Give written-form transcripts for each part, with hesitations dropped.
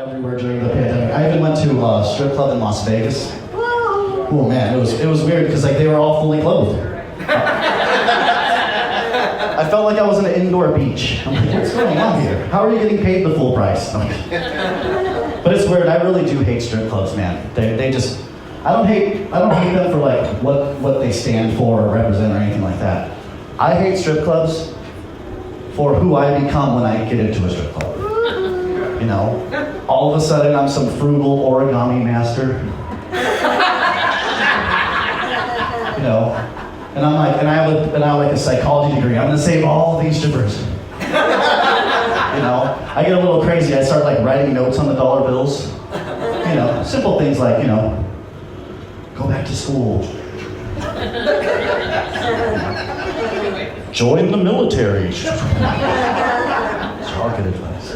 everywhere during the pandemic. I even went to a strip club in Las Vegas. Oh man, it was weird because like they were all fully clothed. I felt like I was in an indoor beach. I'm like, what's going on here? How are you getting paid the full price? But it's weird. I really do hate strip clubs, man. They just. I don't hate them for like what they stand for or represent or anything like that. I hate strip clubs for who I become when I get into a strip club. You know, all of a sudden I'm some frugal origami master. You know, and I'm like, and I have like a psychology degree. I'm gonna save all these strippers. You know, I get a little crazy. I start like writing notes on the dollar bills. You know, simple things like, you know, go back to school. Join the military. Target advice.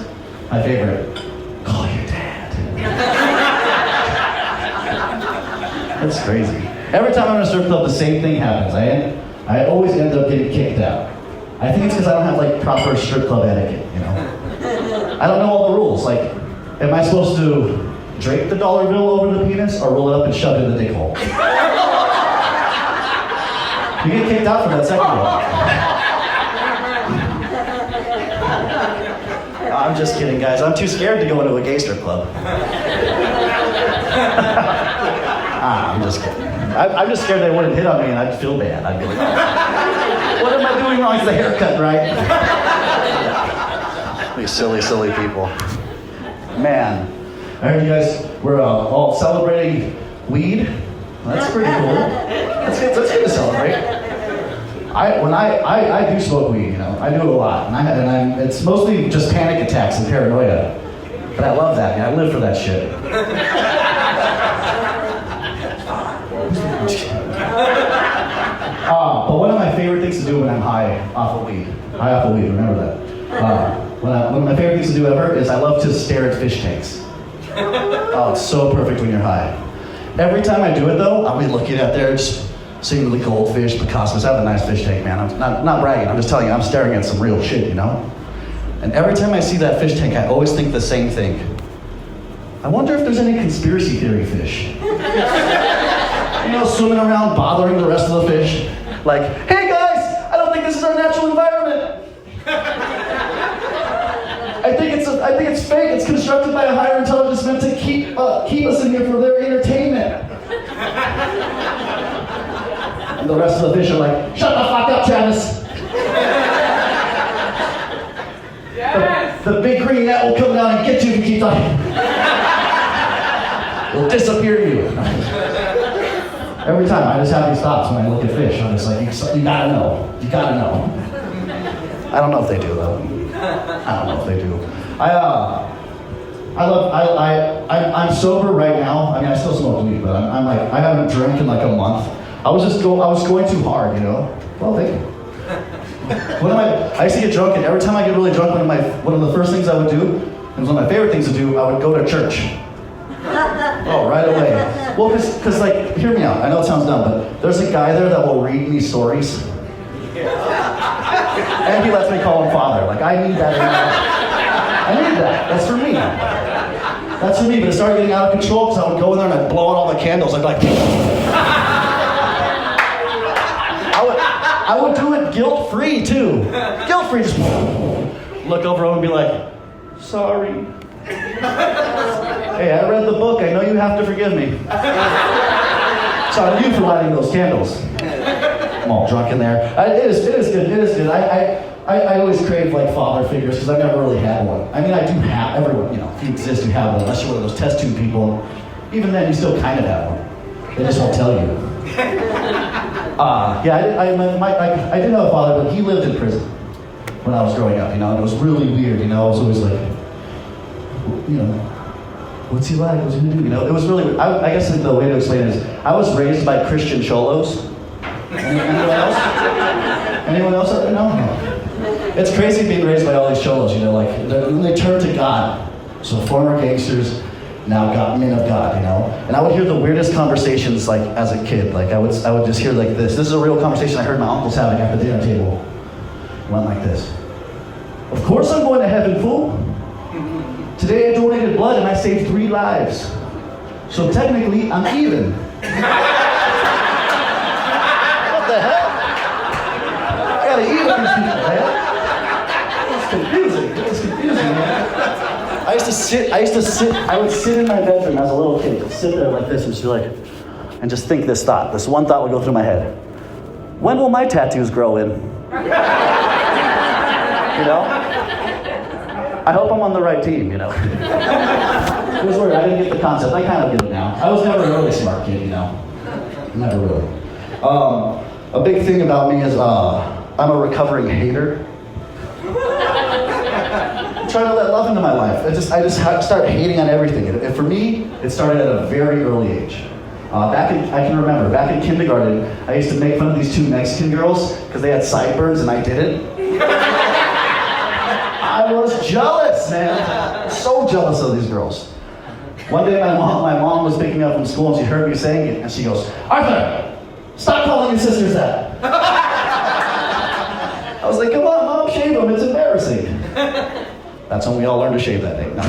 My favorite. Call your dad. That's crazy. Every time I'm in a strip club, the same thing happens. I always end up getting kicked out. I think it's because I don't have like proper strip club etiquette, you know? I don't know all the rules. Like, am I supposed to drape the dollar bill over the penis or roll it up and shove it in the dick hole? You get kicked out for that second one. I'm just kidding, guys. I'm too scared to go into a gay strip club. I'm just kidding. I'm just scared they wouldn't hit on me and I'd feel bad. I'd be like, what am I doing wrong? It's the haircut, right? These silly, silly people. Man, I heard you guys were all celebrating weed. That's pretty cool. That's good to celebrate. I do smoke weed, you know. I do it a lot, and it's mostly just panic attacks and paranoia. But I love that, man. I live for that shit. But one of my favorite things to do when I'm high off of weed, remember that. One of my favorite things to do ever is I love to stare at fish tanks. Oh, it's so perfect when you're high. Every time I do it though, I'll be looking at there, just seeing the goldfish, Picassos. I have a nice fish tank, man. I'm not bragging, I'm just telling you, I'm staring at some real shit, you know? And every time I see that fish tank, I always think the same thing. I wonder if there's any conspiracy theory fish. You know, swimming around, bothering the rest of the fish. Like, hey guys, I don't think this is our natural environment. I think it's fake. It's constructed by a higher intelligence meant to keep us in here for their entertainment. And the rest of the fish are like, shut the fuck up, Travis. Yes. The big green net will come down and get you if you keep talking. It'll disappear you. Every time I just have these thoughts when I look at fish. I'm just like, you gotta know. You gotta know. I don't know if they do though. I don't know if they do. I'm sober right now. I mean, I still smoke weed, but I'm like, I haven't drank in like a month. I was going too hard, you know? Well, thank you. I used to get drunk, and every time I get really drunk, one of the first things I would do, and it was one of my favorite things to do, I would go to church. Oh, right away. Well, because like, hear me out. I know it sounds dumb, but there's a guy there that will read me stories. And he lets me call him father. Like, I need that in my life. I need that. That's for me. That's for me. But it started getting out of control because I would go in there and I'd blow out all the candles. I'd be like, I would do it guilt-free too. Guilt-free, just look over and be like, sorry. Hey, I read the book. I know you have to forgive me. It's on you for lighting those candles. I'm all drunk in there. It is good. I always crave like father figures because I've never really had one. I mean, I do have everyone. You know, if you exist, you have one. Unless you're one of those test tube people. Even then, you still kind of have one. They just won't tell you. I didn't have a father, but he lived in prison when I was growing up. You know, and it was really weird. You know, I was always like, you know, what's he like? What's he gonna do? You know, it was really weird. I guess the way to explain it is, I was raised by Christian cholos. Anyone else? Anyone else? No. It's crazy being raised by all these cholos. You know, like they turn to God. So former gangsters, now men of God. You know, and I would hear the weirdest conversations like as a kid. Like I would just hear like this. This is a real conversation I heard my uncles having at the dinner table. It went like this. Of course I'm going to heaven, fool. Today I donated blood and I saved 3 lives. So technically, I'm even. What the hell? I gotta even these people, man. It's confusing, man. I would sit in my bedroom as a little kid, just sit there like this and just be like, and just think this thought. This one thought would go through my head. When will my tattoos grow in? You know? I hope I'm on the right team, you know? It was weird, I didn't get the concept. I kind of get it now. I was never a really smart kid, you know? Never really. A big thing about me is I'm a recovering hater. I'm trying to let love into my life. I just started hating on everything. And for me, it started at a very early age. I can remember, back in kindergarten, I used to make fun of these 2 Mexican girls because they had sideburns and I didn't. I was jealous, man. So jealous of these girls. One day my mom was picking me up from school and she heard me saying it and she goes, "Arthur, stop calling your sisters that." I was like, "Come on, Mom, shave them, it's embarrassing." That's when we all learned to shave that day. No.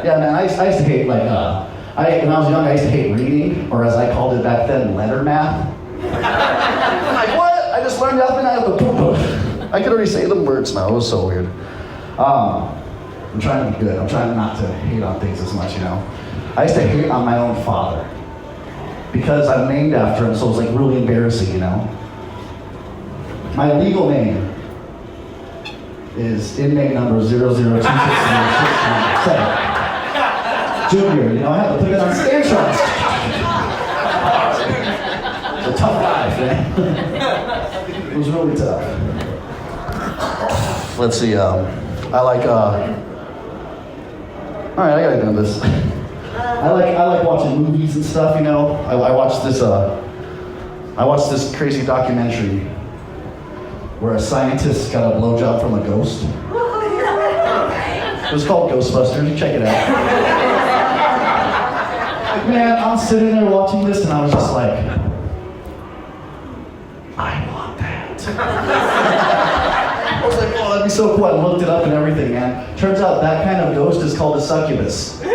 Yeah, man, I used to hate, like, when I was young, I used to hate reading, or as I called it back then, letter math. I'm like, what? I just learned alphabet. I could already say the words now. It was so weird. I'm trying to be good. I'm trying not to hate on things as much, you know. I used to hate on my own father because I'm named after him, so it was like really embarrassing, you know. My legal name is inmate number 0026067. Junior, you know, I had to put it on Scantron. It's a tough life, man. It was really tough. Let's see, I like, alright, I gotta do this. I like watching movies and stuff, you know. I watched this crazy documentary where a scientist got a blowjob from a ghost. It was called Ghostbusters, you check it out. Man, I'm sitting there watching this and I was just like, I want that. I was like, oh, that'd be so cool. I looked it up and everything, man. Turns out that kind of ghost is called a succubus. You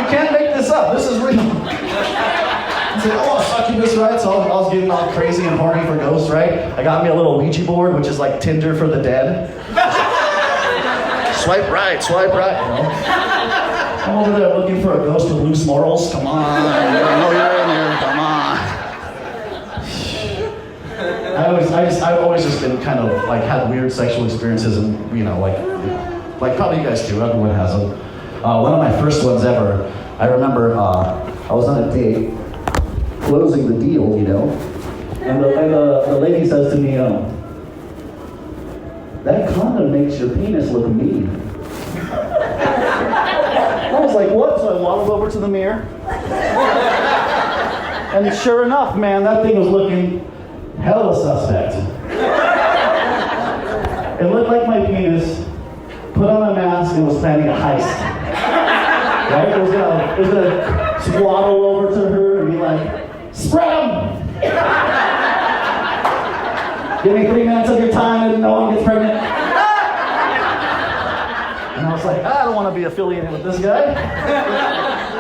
can't make this up. This is real. I said, oh, a succubus, right? So I was getting all crazy and horny for ghosts, right? I got me a little Ouija board, which is like Tinder for the dead. Swipe right, you know? I'm over there looking for a ghost with loose morals. Come on, I know you're in here. Come on. I've always just been kind of like had weird sexual experiences, and you know, like probably you guys too. Everyone has them. One of my first ones ever. I remember I was on a date, closing the deal, you know, and the lady says to me, "That condom makes your penis look mean." I was like, what? So I waddled over to the mirror. And sure enough, man, that thing was looking hella suspect. It looked like my penis put on a mask and was planning a heist. Right? It was gonna swaddle over to her and be like, "Spread 'em! Give me 3 minutes of your time and no one gets pregnant." And I was like, I don't want to be affiliated with this guy.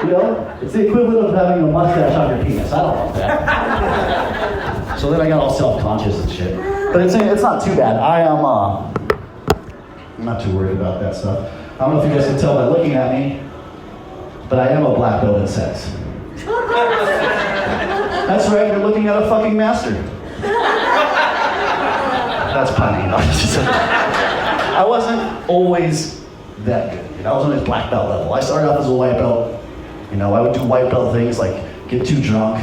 You know, it's the equivalent of having a mustache on your penis. I don't want that. So then I got all self-conscious and shit. But it's not too bad. I'm not too worried about that stuff. I don't know if you guys can tell by looking at me, but I am a black belt in sex. That's right, you're looking at a fucking master. That's punny, you know. I wasn't always that good. You know, I was on his black belt level. I started off as a white belt. You know, I would do white belt things like get too drunk.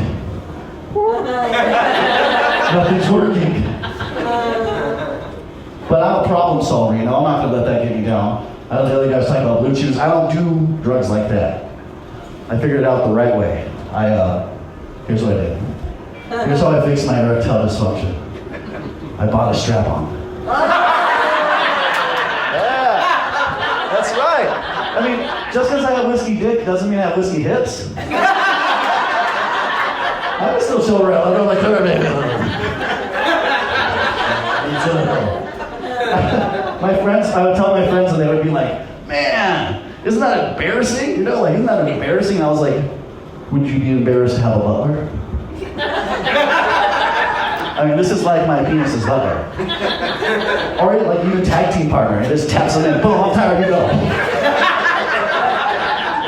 Nothing's working. But I'm a problem solver, you know. I'm not gonna let that get me down. I know the other guy was talking about blue chews. I don't do drugs like that. I figured it out the right way. Here's what I did. Here's how I fixed my erectile dysfunction. I bought a strap-on. That's right. I mean, just because I have whiskey dick doesn't mean I have whiskey hips. I can still show around. I'm like, I would tell my friends and they would be like, man, isn't that embarrassing? You know, like, isn't that embarrassing? And I was like, would you be embarrassed to have a butler? I mean, this is like my penis's butler. Or like you a tag team partner, and just taps them in, boom, I'm tired, you go.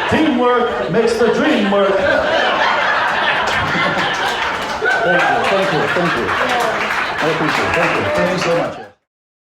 Teamwork makes the dream work. Thank you. I appreciate it. Thank you so much.